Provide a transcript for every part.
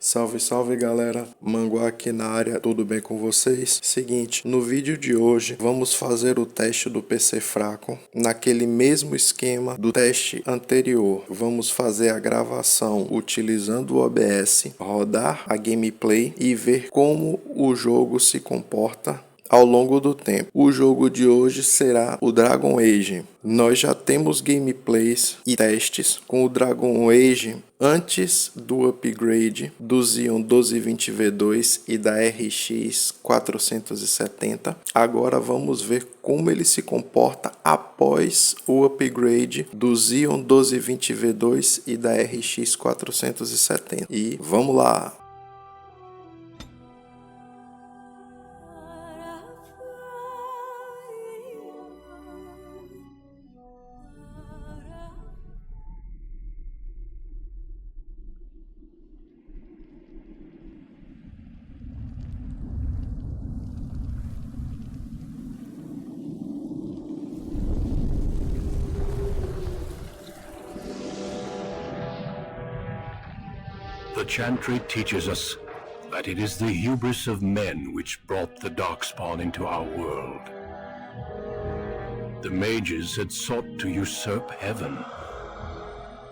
Salve, salve galera, Manguá aqui na área, tudo bem com vocês? Seguinte, no vídeo de hoje vamos fazer o teste do PC fraco naquele mesmo esquema do teste anterior. Vamos fazer a gravação utilizando o OBS, rodar a gameplay e ver como o jogo se comporta ao longo do tempo. O jogo de hoje será o Dragon Age. Nós já temos gameplays e testes com o Dragon Age antes do upgrade do Xeon 1220V2 e da RX 470. Agora vamos ver como ele se comporta após o upgrade do Xeon 1220V2 e da RX 470. E vamos lá! The Chantry teaches us that it is the hubris of men which brought the Darkspawn into our world. The mages had sought to usurp heaven,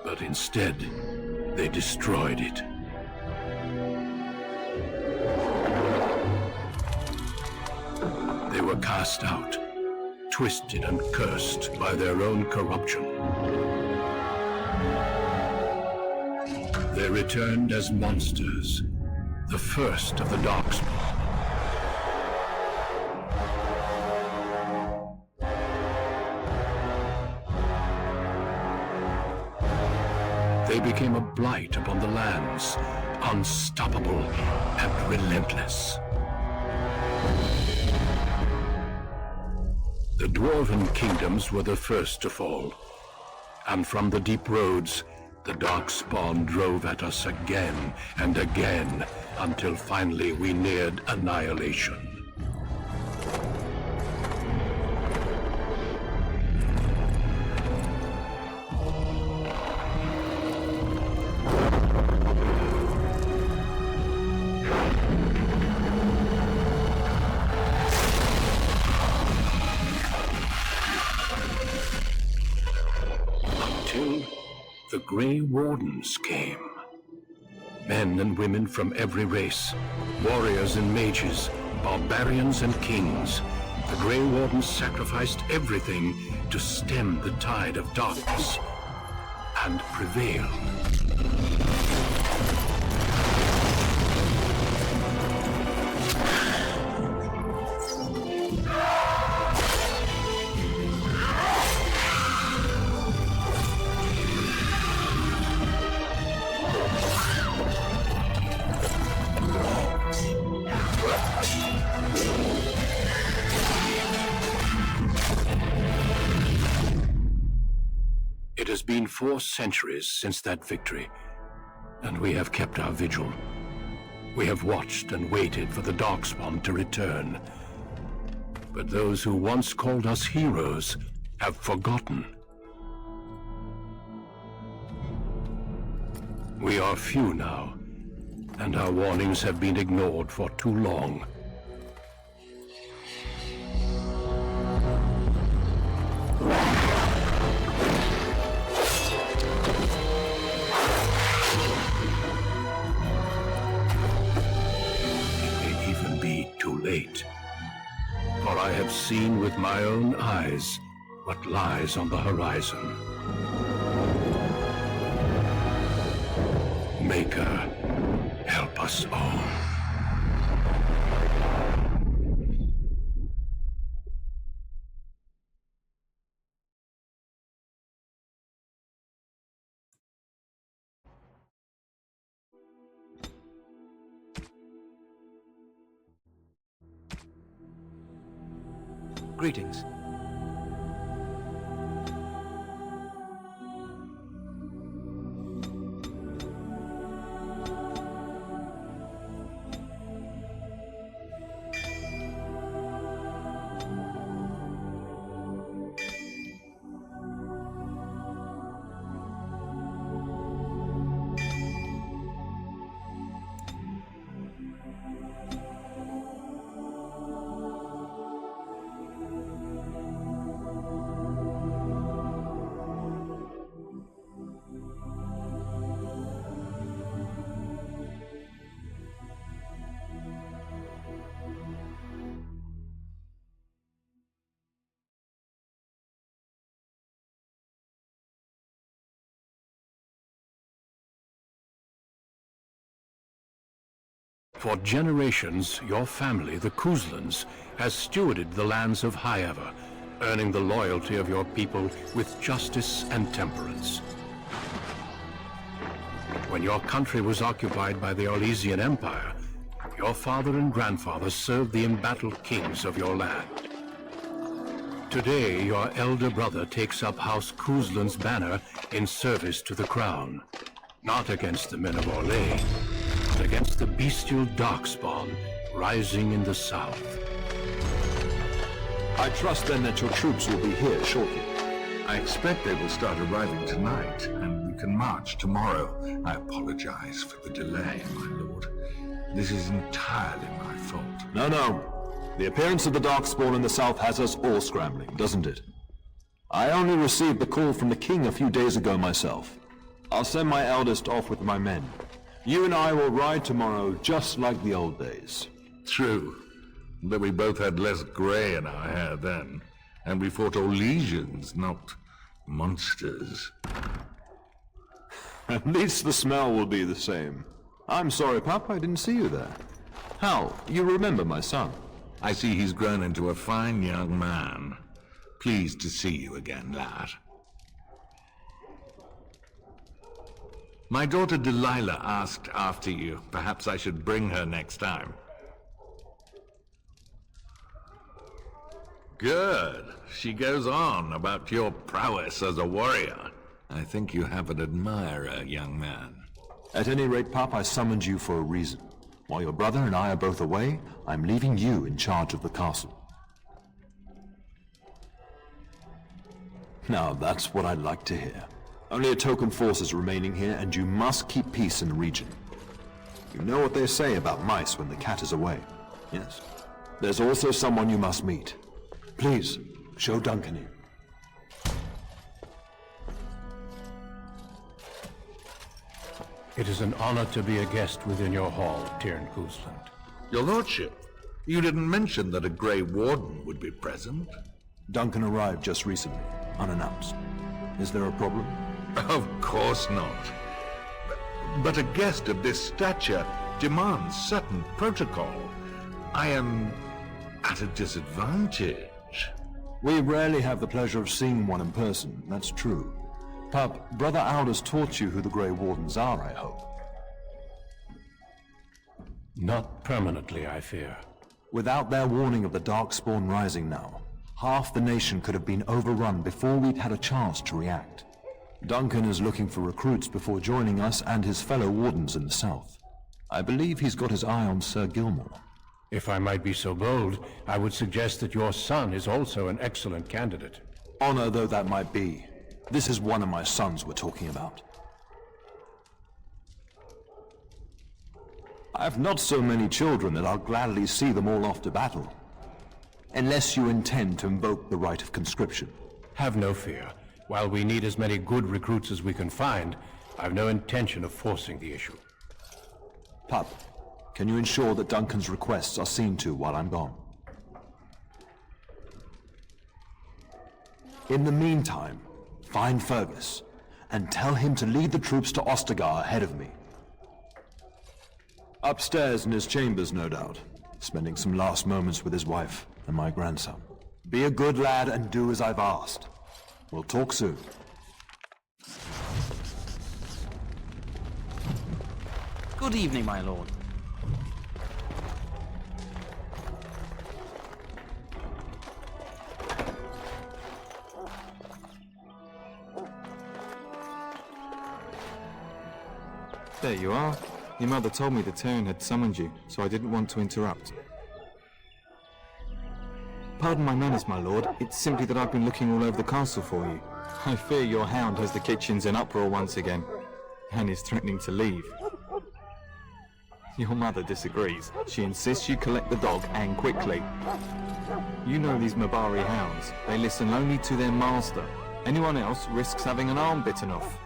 but instead they destroyed it. They were cast out, twisted and cursed by their own corruption. They returned as monsters, the first of the Darkspawn. They became a blight upon the lands, unstoppable and relentless. The Dwarven kingdoms were the first to fall, and from the deep roads, the Darkspawn drove at us again and again, until finally we neared annihilation. Until the Grey Wardens came. Men and women from every race, warriors and mages, barbarians and kings. The Grey Wardens sacrificed everything to stem the tide of darkness, and prevailed. It has been 4 centuries since that victory, and we have kept our vigil. We have watched and waited for the Darkspawn to return. But those who once called us heroes have forgotten. We are few now, and our warnings have been ignored for too long. Too late, for I have seen with my own eyes what lies on the horizon. Maker, help us all. Greetings. For generations, your family, the Kuzlans, has stewarded the lands of Highever, earning the loyalty of your people with justice and temperance. When your country was occupied by the Orlesian Empire, your father and grandfather served the embattled kings of your land. Today, your elder brother takes up House Kuzlan's banner in service to the crown, not against the men of Orlais, but against the bestial darkspawn rising in the south. I trust then that your troops will be here shortly. I expect they will start arriving tonight, and we can march tomorrow. I apologize for the delay, my lord. This is entirely my fault. No. The appearance of the Darkspawn in the south has us all scrambling, doesn't it? I only received the call from the king a few days ago myself. I'll send my eldest off with my men. You and I will ride tomorrow just like the old days. True, but we both had less grey in our hair then, and we fought Orlesians, not monsters. At least the smell will be the same. I'm sorry, Pup, I didn't see you there. Hal, you remember my son? I see he's grown into a fine young man. Pleased to see you again, lad. My daughter Delilah asked after you. Perhaps I should bring her next time. Good. She goes on about your prowess as a warrior. I think you have an admirer, young man. At any rate, Pup, I summoned you for a reason. While your brother and I are both away, I'm leaving you in charge of the castle. Now, that's what I'd like to hear. Only a token force is remaining here, and you must keep peace in the region. You know what they say about mice when the cat is away. Yes. There's also someone you must meet. Please, show Duncan in. It is an honor to be a guest within your hall, Tyrn Kuzland. Your lordship, you didn't mention that a Grey Warden would be present. Duncan arrived just recently, unannounced. Is there a problem? Of course not. But a guest of this stature demands certain protocol. I am at a disadvantage. We rarely have the pleasure of seeing one in person, that's true. Pup, Brother Aldous taught you who the Grey Wardens are, I hope. Not permanently, I fear. Without their warning of the Darkspawn rising now, half the nation could have been overrun before we'd had a chance to react. Duncan is looking for recruits before joining us and his fellow wardens in the south. I believe he's got his eye on Sir Gilmore. If I might be so bold, I would suggest that your son is also an excellent candidate. Honor though that might be, this is one of my sons we're talking about. I have not so many children that I'll gladly see them all off to battle. Unless you intend to invoke the right of conscription. Have no fear. While we need as many good recruits as we can find, I've no intention of forcing the issue. Pup, can you ensure that Duncan's requests are seen to while I'm gone? In the meantime, find Fergus, and tell him to lead the troops to Ostagar ahead of me. Upstairs in his chambers, no doubt, spending some last moments with his wife and my grandson. Be a good lad and do as I've asked. We'll talk soon. Good evening, my lord. There you are. Your mother told me the Tyrn had summoned you, so I didn't want to interrupt. Pardon my manners, my lord. It's simply that I've been looking all over the castle for you. I fear your hound has the kitchens in uproar once again, and is threatening to leave. Your mother disagrees. She insists you collect the dog, and quickly. You know these Mabari hounds. They listen only to their master. Anyone else risks having an arm bitten off.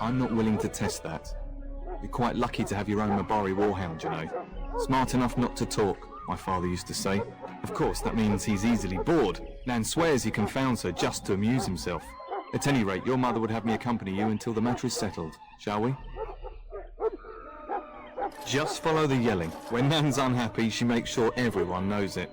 I'm not willing to test that. You're quite lucky to have your own Mabari warhound, you know. Smart enough not to talk, my father used to say. Of course, that means he's easily bored. Nan swears he confounds her just to amuse himself. At any rate, your mother would have me accompany you until the matter is settled, shall we? Just follow the yelling. When Nan's unhappy, she makes sure everyone knows it.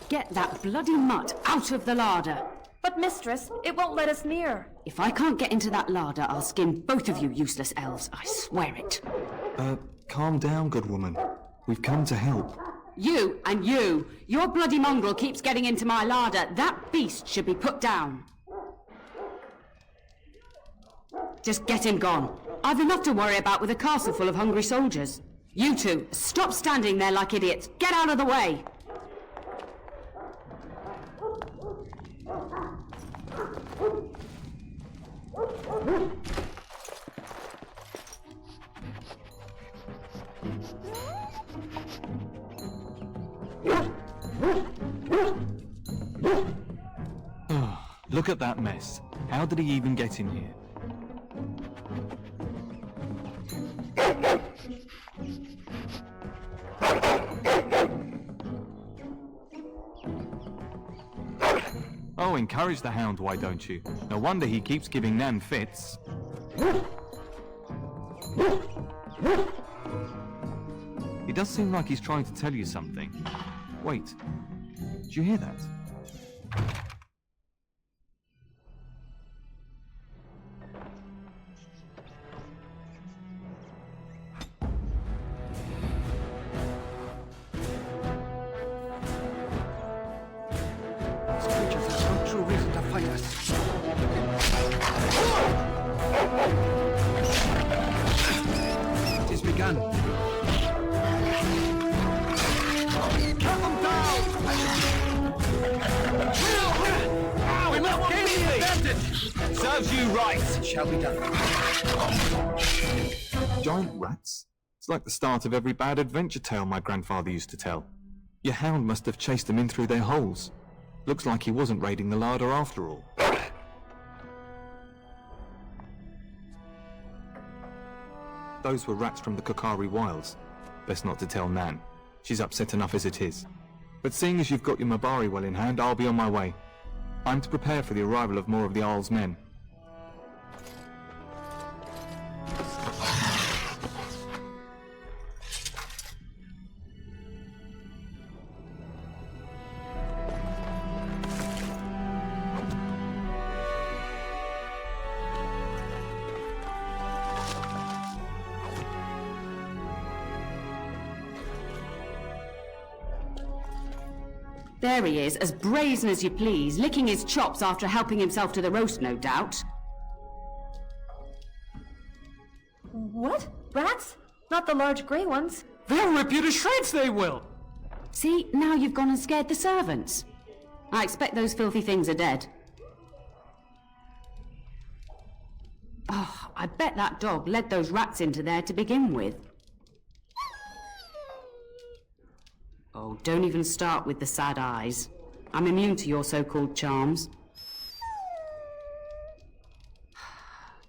Get that bloody mutt out of the larder! But mistress, it won't let us near. If I can't get into that larder, I'll skin both of you useless elves, I swear it. Calm down, good woman. We've come to help. You and you! Your bloody mongrel keeps getting into my larder. That beast should be put down. Just get him gone. I've enough to worry about with a castle full of hungry soldiers. You two, stop standing there like idiots. Get out of the way! Look at that mess. How did he even get in here? Oh, encourage the hound, why don't you? No wonder he keeps giving Nan fits. He does seem like he's trying to tell you something. Wait, did you hear that? It is begun. Cut them down! We must gain the advantage! Serves you right! It shall be done. Giant rats? It's like the start of every bad adventure tale my grandfather used to tell. Your hound must have chased them in through their holes. Looks like he wasn't raiding the larder after all. Those were rats from the Kokari Wilds. Best not to tell Nan. She's upset enough as it is. But seeing as you've got your Mabari well in hand, I'll be on my way. I'm to prepare for the arrival of more of the Isle's men. There he is, as brazen as you please, licking his chops after helping himself to the roast, no doubt. What? Rats? Not the large grey ones? They'll rip you to shreds, they will! See, now you've gone and scared the servants. I expect those filthy things are dead. Oh, I bet that dog led those rats into there to begin with. Oh, don't even start with the sad eyes. I'm immune to your so-called charms.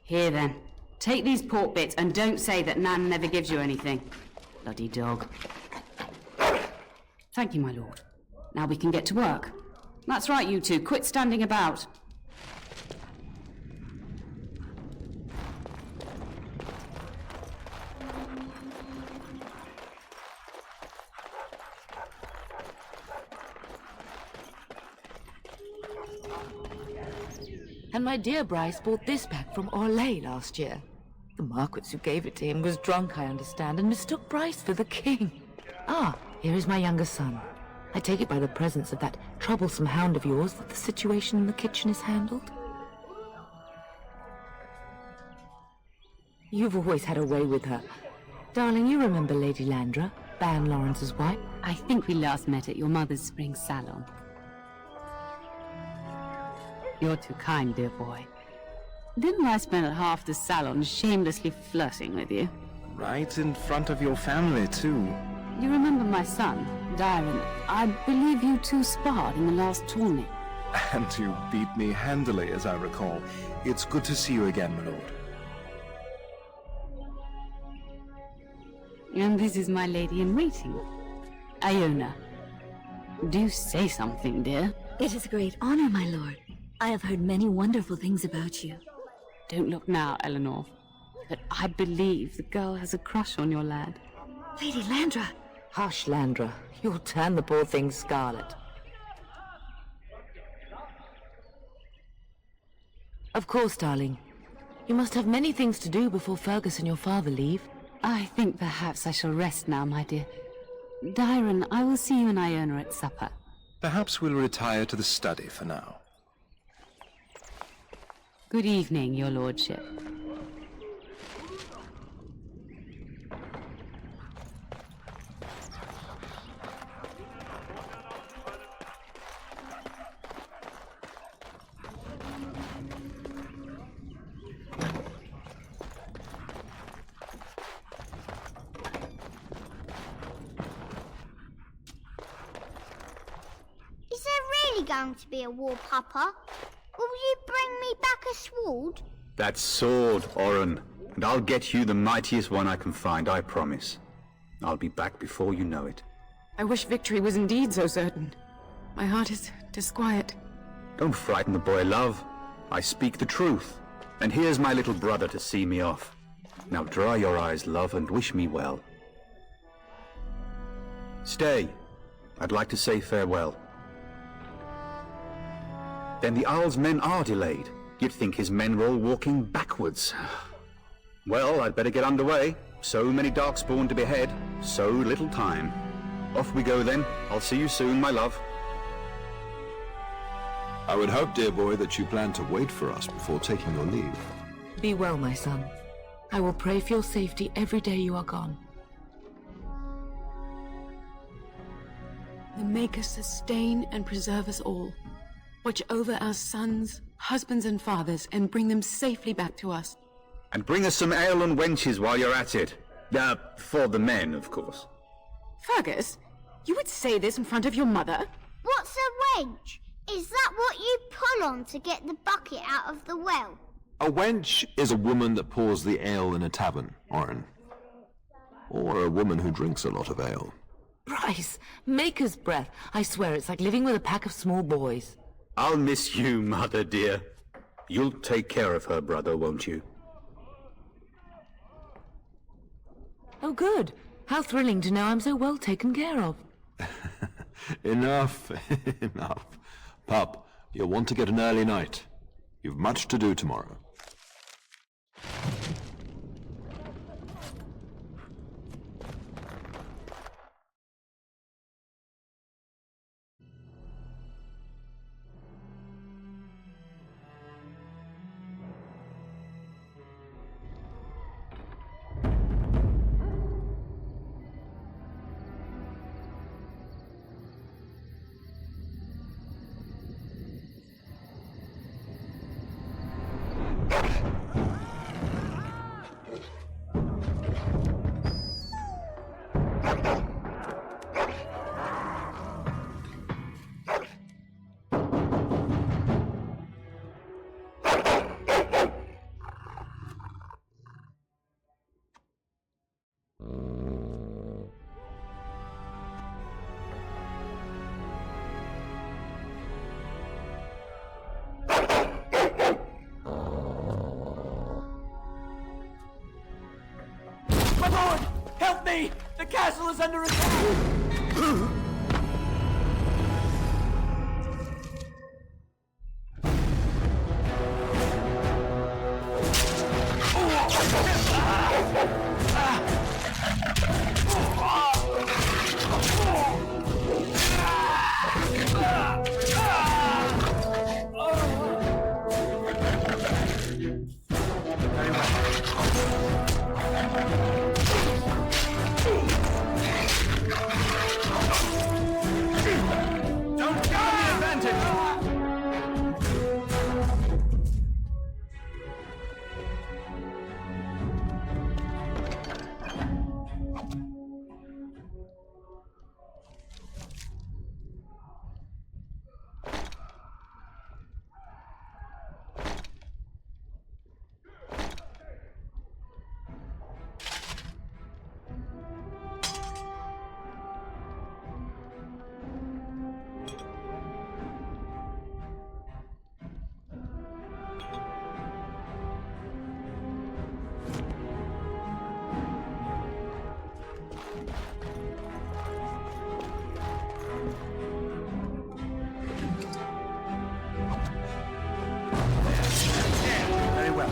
Here then, take these pork bits and don't say that Nan never gives you anything. Bloody dog. Thank you, my lord. Now we can get to work. That's right, you two, quit standing about. And my dear Bryce bought this back from Orlais last year. The Marquis who gave it to him was drunk, I understand, and mistook Bryce for the king. Ah, here is my younger son. I take it by the presence of that troublesome hound of yours that the situation in the kitchen is handled? You've always had a way with her. Darling, you remember Lady Landra, Ban Lawrence's wife? I think we last met at your mother's spring salon. You're too kind, dear boy. Didn't I spend half the salon shamelessly flirting with you? Right in front of your family, too. You remember my son, Darren? I believe you two sparred in the last tourney. And you beat me handily, as I recall. It's good to see you again, my lord. And this is my lady-in-waiting, Iona. Do say something, dear. It is a great honor, my lord. I have heard many wonderful things about you. Don't look now, Eleanor. But I believe the girl has a crush on your lad. Lady Landra! Hush, Landra. You'll turn the poor thing scarlet. Of course, darling. You must have many things to do before Fergus and your father leave. I think perhaps I shall rest now, my dear. Dyron, I will see you and Iona at supper. Perhaps we'll retire to the study for now. Good evening, your lordship. Going to be a war, Papa? Will you bring me back a sword? That sword, Oren. And I'll get you the mightiest one I can find, I promise. I'll be back before you know it. I wish victory was indeed so certain. My heart is disquiet. Don't frighten the boy, love. I speak the truth. And here's my little brother to see me off. Now dry your eyes, love, and wish me well. Stay. I'd like to say farewell. Then the Owl's men are delayed. You'd think his men were all walking backwards. Well, I'd better get underway. So many Darkspawn to behead, so little time. Off we go then. I'll see you soon, my love. I would hope, dear boy, that you plan to wait for us before taking your leave. Be well, my son. I will pray for your safety every day you are gone. The Maker sustain and preserve us all. Watch over our sons, husbands and fathers, and bring them safely back to us. And bring us some ale and wenches while you're at it. For the men, of course. Fergus, you would say this in front of your mother? What's a wench? Is that what you pull on to get the bucket out of the well? A wench is a woman that pours the ale in a tavern, Oren. Or a woman who drinks a lot of ale. Bryce, Maker's breath. I swear it's like living with a pack of small boys. I'll miss you, mother dear. You'll take care of her, brother, won't you? Oh, good. How thrilling to know I'm so well taken care of. Enough, enough. Pup, you'll want to get an early night. You've much to do tomorrow. The castle is under attack!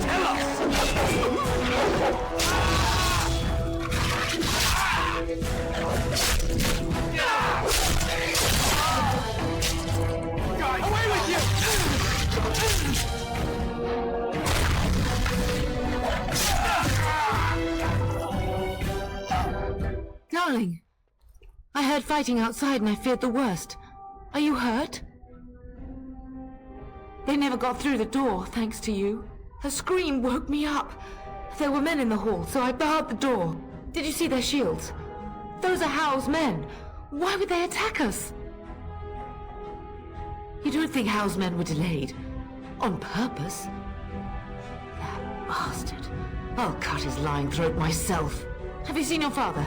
Tell us! Away with you! Darling, I heard fighting outside and I feared the worst. Are you hurt? They never got through the door, thanks to you. Her scream woke me up. There were men in the hall, so I barred the door. Did you see their shields? Those are Howe's men. Why would they attack us? You don't think Howe's men were delayed? On purpose? That bastard. I'll cut his lying throat myself. Have you seen your father?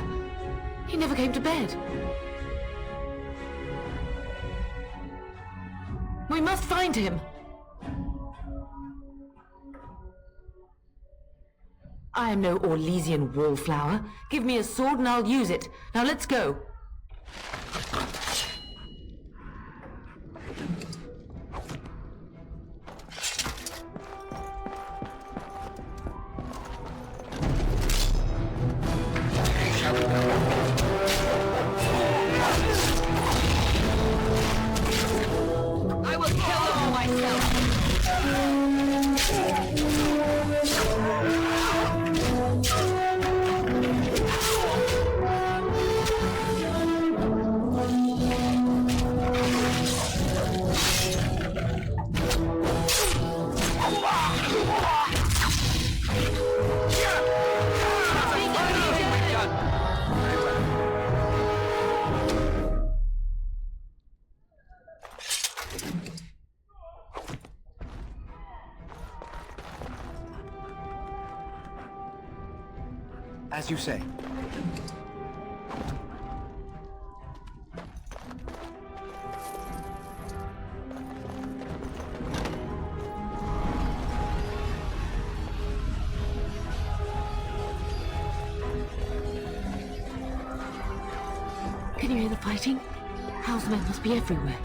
He never came to bed. We must find him. I am no Orlesian wallflower. Give me a sword and I'll use it. Now let's go. I will kill them myself! As you say. Can you hear the fighting? Howe's men must be everywhere.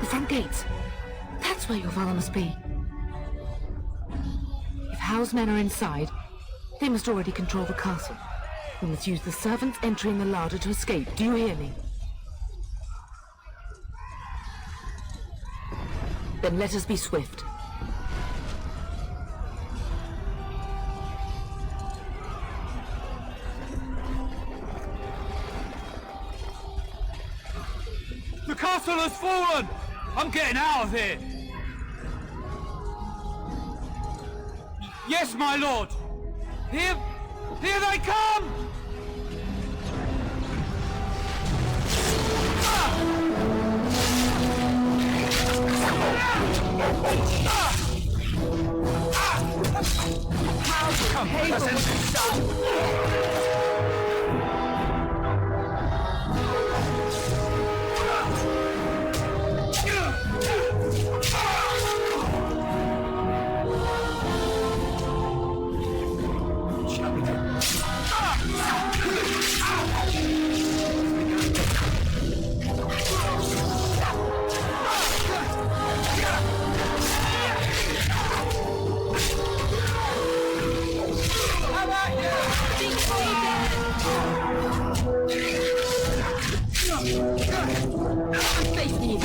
The front gates. That's where your father must be. If Howe's men are inside, they must already control the castle. We must use the servants entering the larder to escape. Do you hear me? Then let us be swift. The castle has fallen! I'm getting out of here! Yes, my lord! Here they come! Come, let's end this! Face me,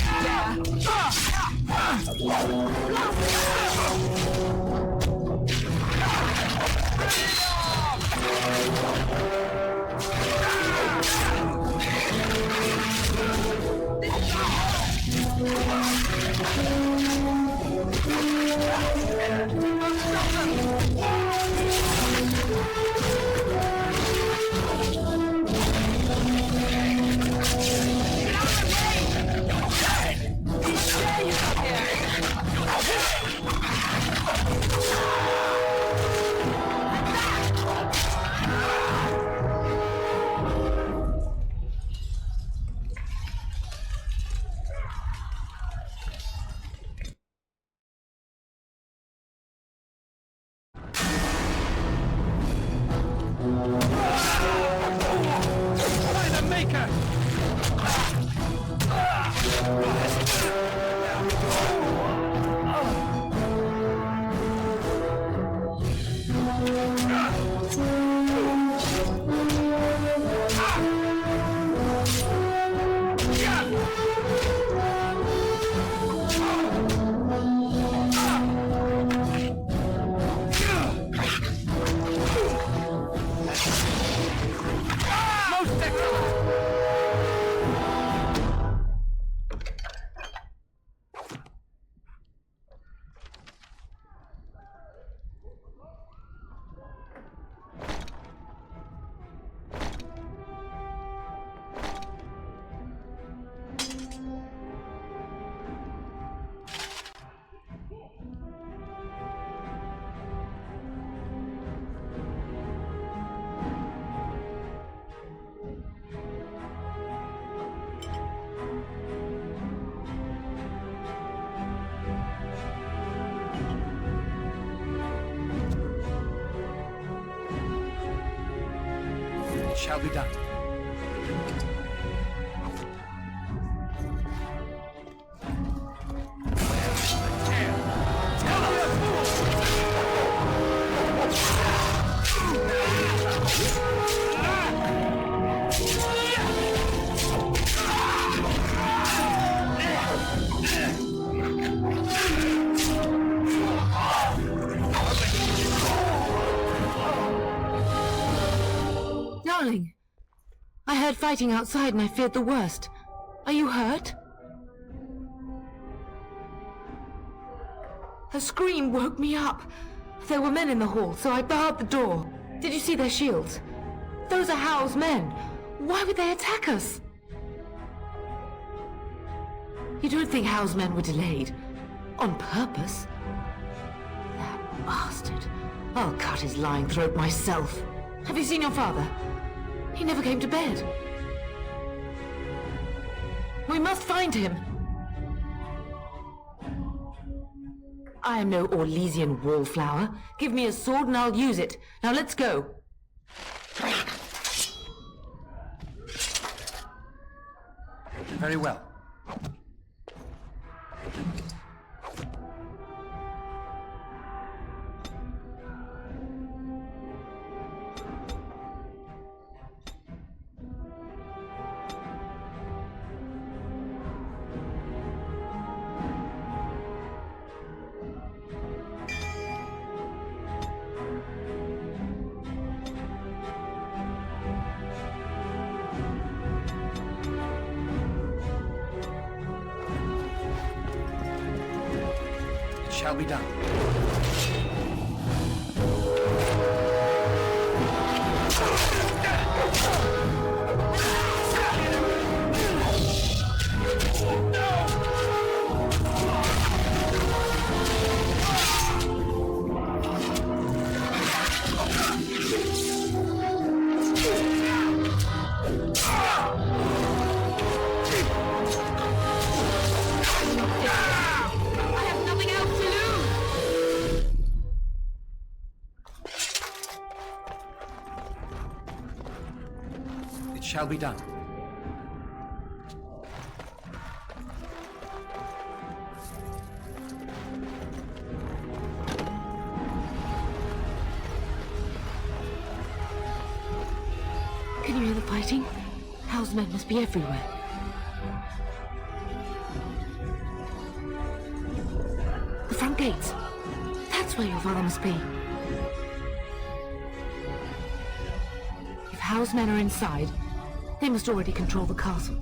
shall be done. Darling, I heard fighting outside and I feared the worst. Are you hurt? Her scream woke me up. There were men in the hall, so I barred the door. Did you see their shields? Those are Howe's men. Why would they attack us? You don't think Howe's men were delayed? On purpose? That bastard. I'll cut his lying throat myself. Have you seen your father? He never came to bed. We must find him. I am no Orlesian wallflower. Give me a sword and I'll use it. Now let's go. Very well. Shall be done. Shall be done. Can you hear the fighting? Howe's men must be everywhere. The front gates. That's where your father must be. If Howe's men are inside, they must already control the castle.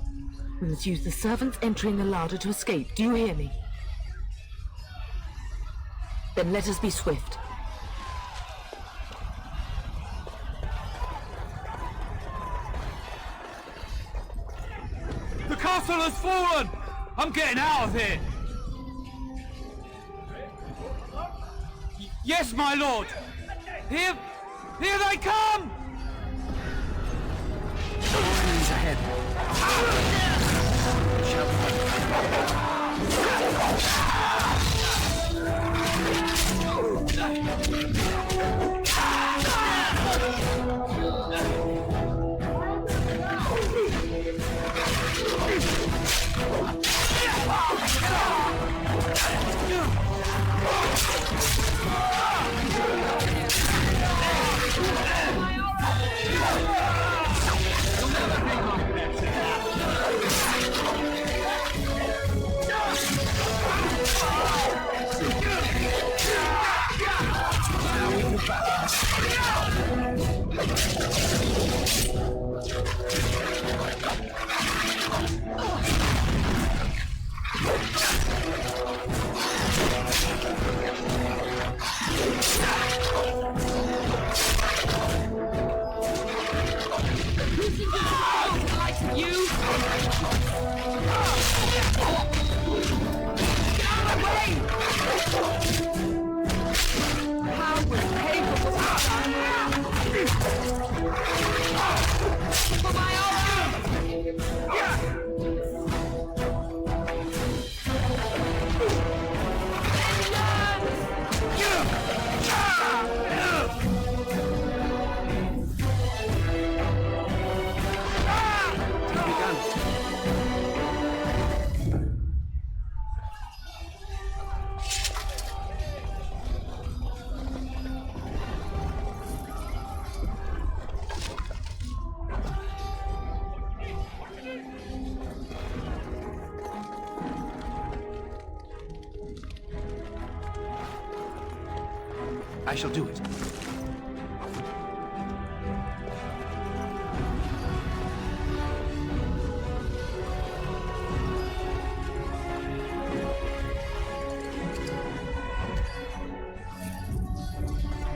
We must use the servants entering the larder to escape. Do you hear me? Then let us be swift. The castle has fallen! I'm getting out of here! Yes, my lord! Here they come! Enemies ahead. Shall Now we move back. I shall do it.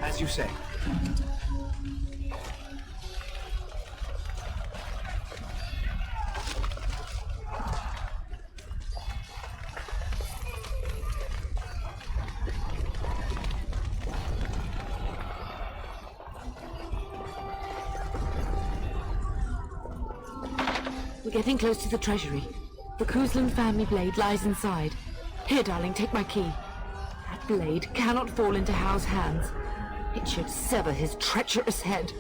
As you say. We're getting close to the treasury. The Kuzlan family blade lies inside. Here, darling, take my key. That blade cannot fall into Hao's hands. It should sever his treacherous head.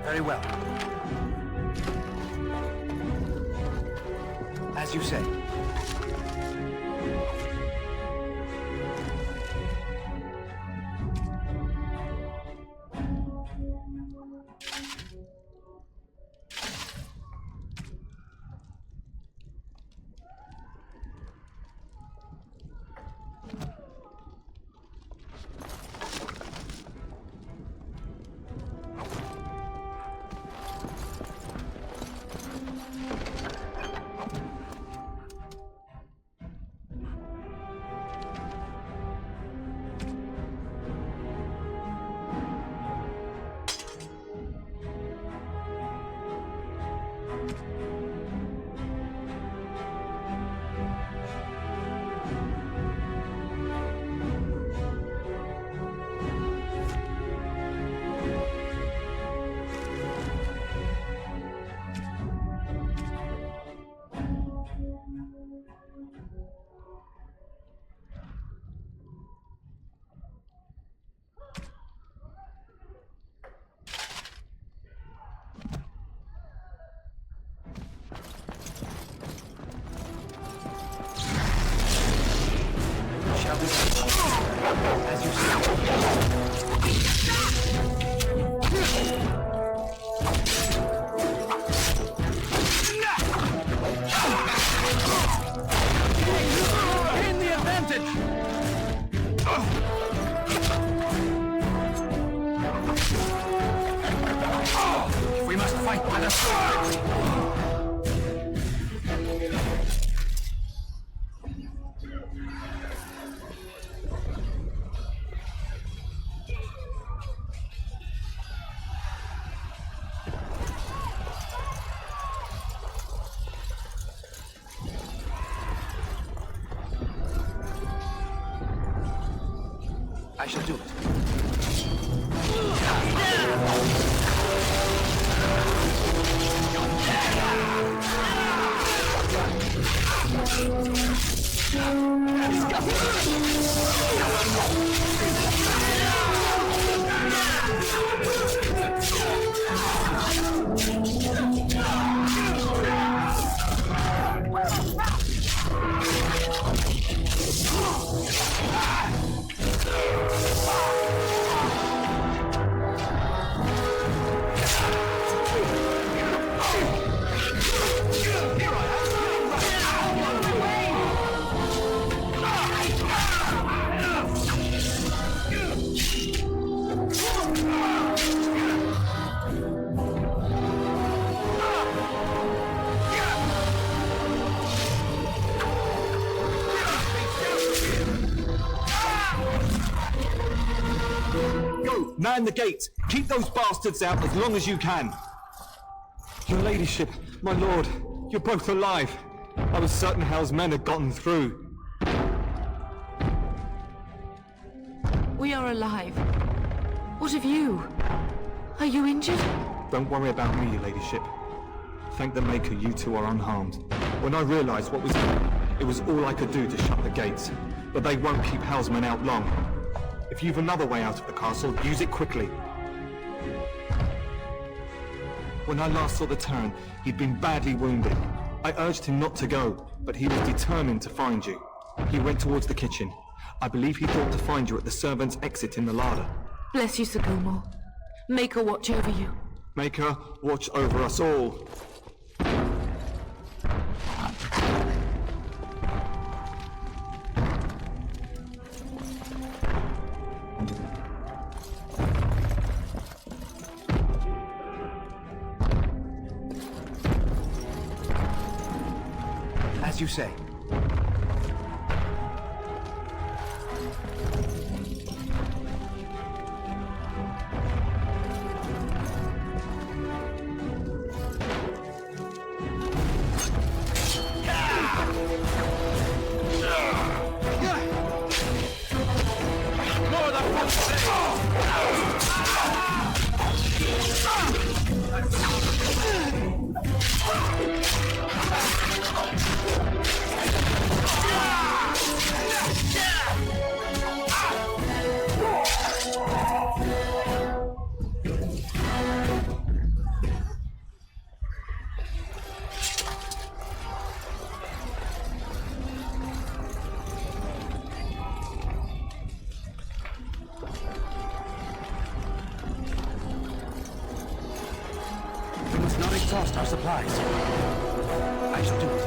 Very well. As you say. As you gain the advantage. We must fight by the sword. I shall do it. Man the gate! Keep those bastards out as long as you can! Your ladyship, my lord, you're both alive. I was certain Hal's men had gotten through. We are alive. What of you? Are you injured? Don't worry about me, your ladyship. Thank the Maker you two are unharmed. When I realized what was happening, it was all I could do to shut the gates. But they won't keep Hal's men out long. If you've another way out of the castle, use it quickly. When I last saw the Terran, he'd been badly wounded. I urged him not to go, but he was determined to find you. He went towards the kitchen. I believe he thought to find you at the servants' exit in the larder. Bless you, Sir Gilmore. Maker watch over you. Maker watch over us all. As you say. We must not exhaust our supplies. I shall do it.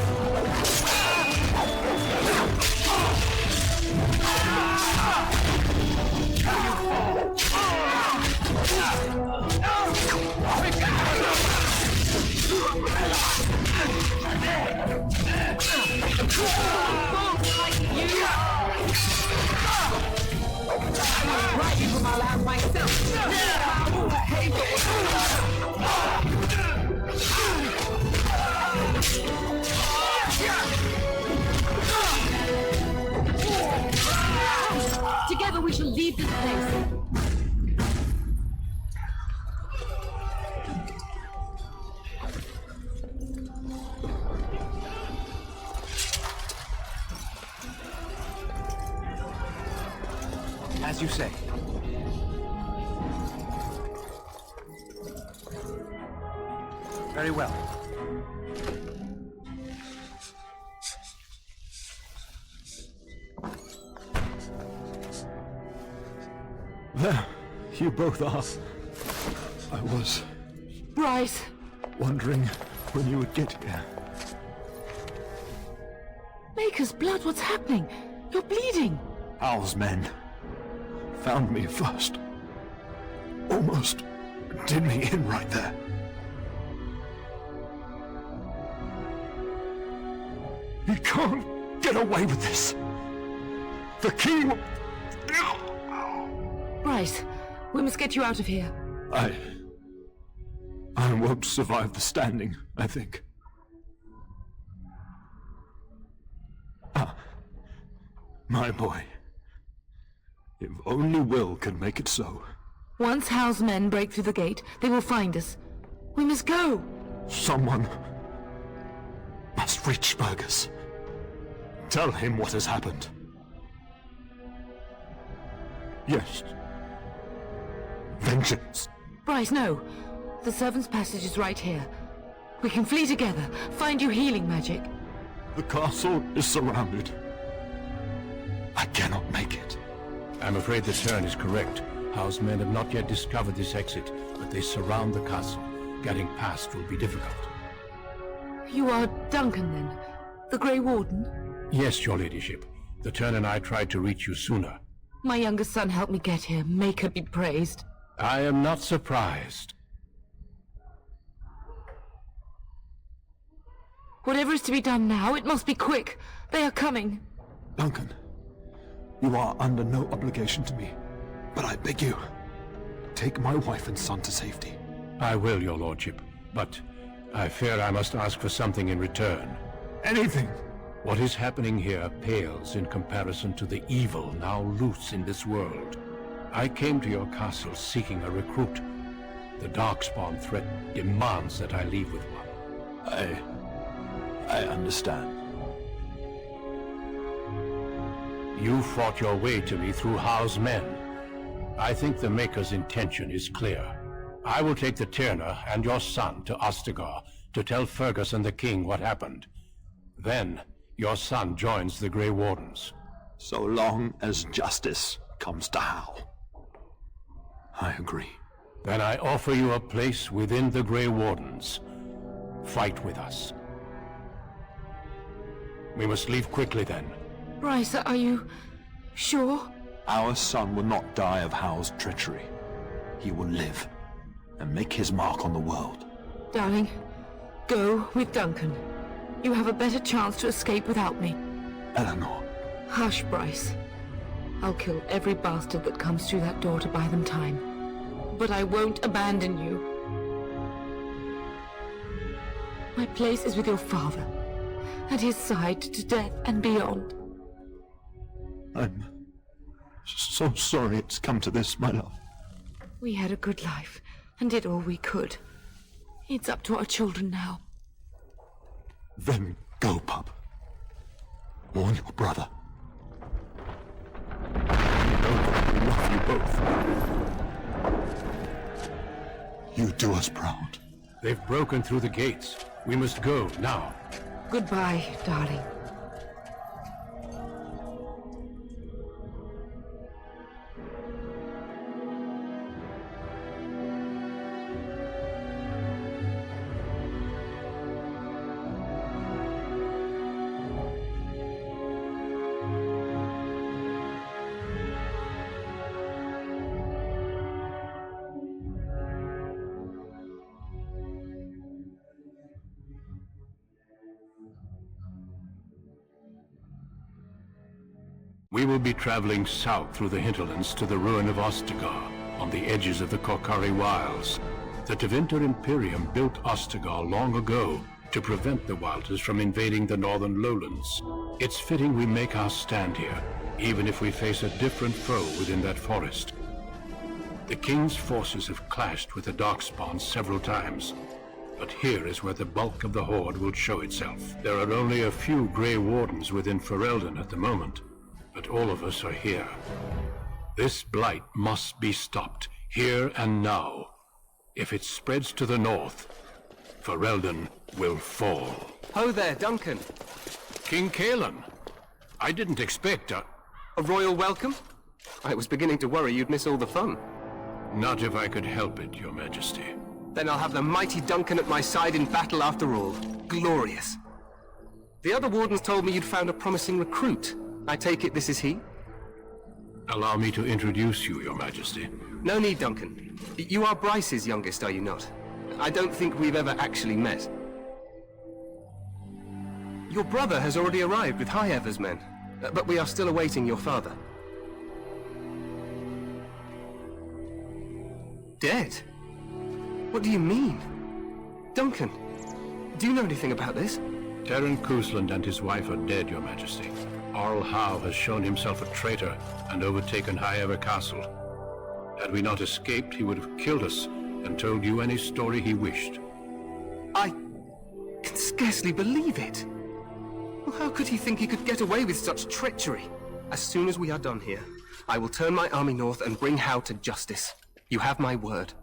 Together we shall leave this place. As you say. Very well. There, you both are. I was Bryce! wondering when you would get here. Maker's blood, what's happening? You're bleeding! Hal's men found me first. Almost did me in right there. You can't get away with this. The king... Bryce, we must get you out of here. I won't survive the standing, I think. Ah, my boy. If only Will could make it so. Once Hal's men break through the gate, they will find us. We must go. Someone must reach Fergus. Tell him what has happened. Yes. Vengeance. Bryce, no. The servant's passage is right here. We can flee together, find you healing magic. The castle is surrounded. I cannot make it. I'm afraid the turn is correct. House men have not yet discovered this exit, but they surround the castle. Getting past will be difficult. You are Duncan, then? The Grey Warden? Yes, your ladyship. The turn and I tried to reach you sooner. My youngest son helped me get here. Make her be praised. I am not surprised. Whatever is to be done now, it must be quick. They are coming. Duncan, you are under no obligation to me, but I beg you, take my wife and son to safety. I will, your lordship, but I fear I must ask for something in return. Anything! What is happening here pales in comparison to the evil now loose in this world. I came to your castle seeking a recruit. The Darkspawn threat demands that I leave with one. I understand. You fought your way to me through Hal's men. I think the Maker's intention is clear. I will take the Tyrna and your son to Ostagar to tell Fergus and the king what happened. Then, your son joins the Grey Wardens. So long as justice comes to Hal. I agree. Then I offer you a place within the Grey Wardens. Fight with us. We must leave quickly then. Bryce, are you sure? Our son will not die of Hal's treachery. He will live and make his mark on the world. Darling, go with Duncan. You have a better chance to escape without me. Eleanor. Hush, Bryce. I'll kill every bastard that comes through that door to buy them time. But I won't abandon you. My place is with your father, at his side to death and beyond. I'm so sorry it's come to this, my love. We had a good life, and did all we could. It's up to our children now. Then go, pup. Warn your brother. I love you both. You do us proud. They've broken through the gates. We must go now. Goodbye, darling. We will be traveling south through the hinterlands to the ruin of Ostagar, on the edges of the Korkari Wilds. The Tevinter Imperium built Ostagar long ago to prevent the Wilders from invading the northern lowlands. It's fitting we make our stand here, even if we face a different foe within that forest. The King's forces have clashed with the Darkspawn several times, but here is where the bulk of the Horde will show itself. There are only a few Grey Wardens within Ferelden at the moment, but all of us are here. This blight must be stopped, here and now. If it spreads to the north, Ferelden will fall. Ho there, Duncan. King Kaelan. I didn't expect a royal welcome? I was beginning to worry you'd miss all the fun. Not if I could help it, Your Majesty. Then I'll have the mighty Duncan at my side in battle after all. Glorious. The other wardens told me you'd found a promising recruit. I take it this is he? Allow me to introduce you, Your Majesty. No need, Duncan. You are Bryce's youngest, are you not? I don't think we've ever actually met. Your brother has already arrived with High Ever's men, but we are still awaiting your father. Dead? What do you mean? Duncan, do you know anything about this? Terran Cousland and his wife are dead, Your Majesty. Arl Howe has shown himself a traitor and overtaken High Ever Castle. Had we not escaped, he would have killed us and told you any story he wished. I can scarcely believe it. Well, how could he think he could get away with such treachery? As soon as we are done here, I will turn my army north and bring Howe to justice. You have my word.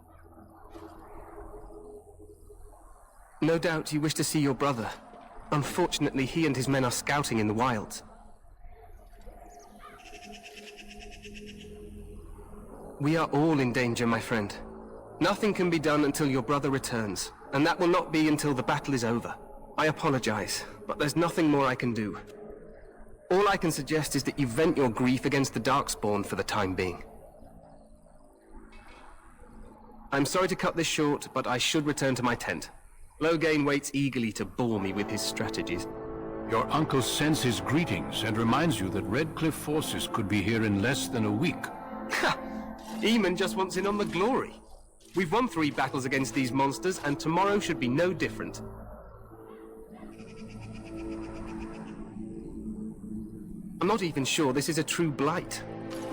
No doubt you wish to see your brother. Unfortunately, he and his men are scouting in the wilds. We are all in danger, my friend. Nothing can be done until your brother returns, and that will not be until the battle is over. I apologize, but there's nothing more I can do. All I can suggest is that you vent your grief against the Darkspawn for the time being. I'm sorry to cut this short, but I should return to my tent. Loghain waits eagerly to bore me with his strategies. Your uncle sends his greetings and reminds you that Redcliffe forces could be here in less than a week. Ha! Eamon just wants in on the glory. We've won 3 battles against these monsters, and tomorrow should be no different. I'm not even sure this is a true blight.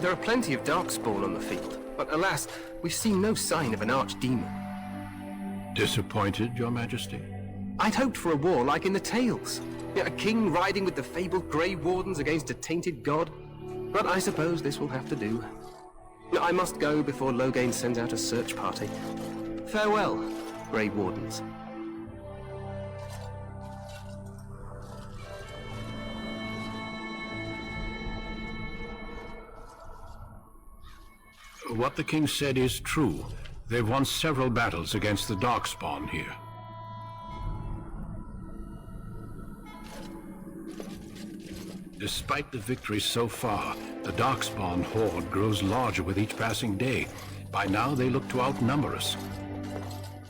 There are plenty of Darkspawn on the field, but alas, we've seen no sign of an archdemon. Disappointed, Your Majesty? I'd hoped for a war like in the tales. A king riding with the fabled Grey Wardens against a tainted god. But I suppose this will have to do. I must go before Loghain sends out a search party. Farewell, Grey Wardens. What the king said is true. They've won several battles against the Darkspawn here. Despite the victories so far, the Darkspawn horde grows larger with each passing day. By now, they look to outnumber us.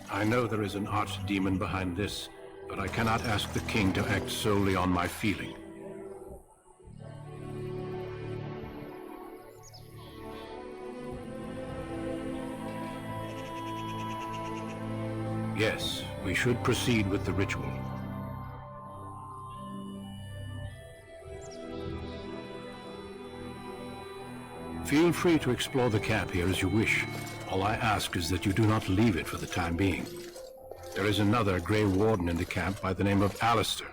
I know there is an archdemon behind this, but I cannot ask the king to act solely on my feeling. Yes, we should proceed with the ritual. Feel free to explore the camp here as you wish. All I ask is that you do not leave it for the time being. There is another Grey Warden in the camp by the name of Alistair.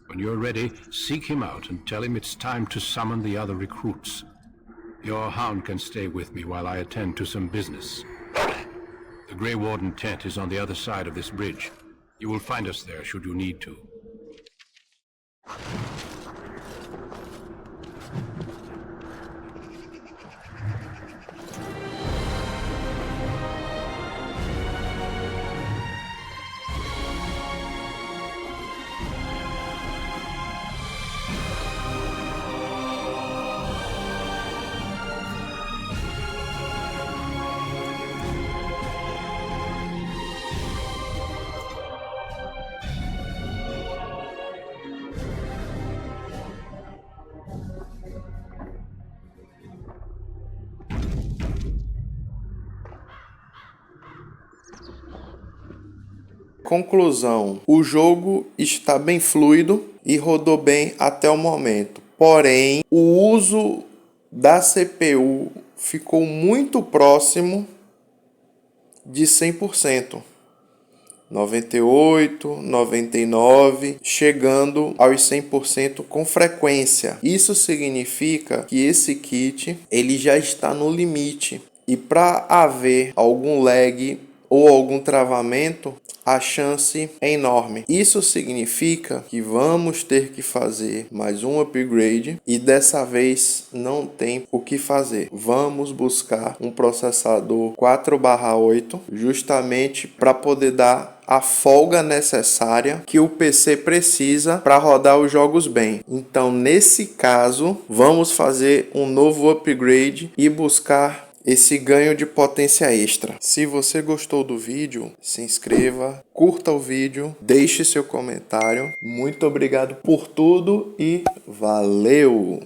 When you're ready, seek him out and tell him it's time to summon the other recruits. Your hound can stay with me while I attend to some business. The Grey Warden tent is on the other side of this bridge. You will find us there should you need to. Conclusão: o jogo está bem fluido e rodou bem até o momento. Porém, o uso da CPU ficou muito próximo de 100%. 98, 99, chegando aos 100% com frequência. Isso significa que esse kit ele já está no limite. E para haver algum lag ou algum travamento, a chance é enorme. Isso significa que vamos ter que fazer mais um upgrade e dessa vez não tem o que fazer. Vamos buscar um processador 4/8 justamente para poder dar a folga necessária que o PC precisa para rodar os jogos bem. Então, nesse caso, vamos fazer um novo upgrade e buscar esse ganho de potência extra. Se você gostou do vídeo, se inscreva, curta o vídeo, deixe seu comentário. Muito obrigado por tudo e valeu!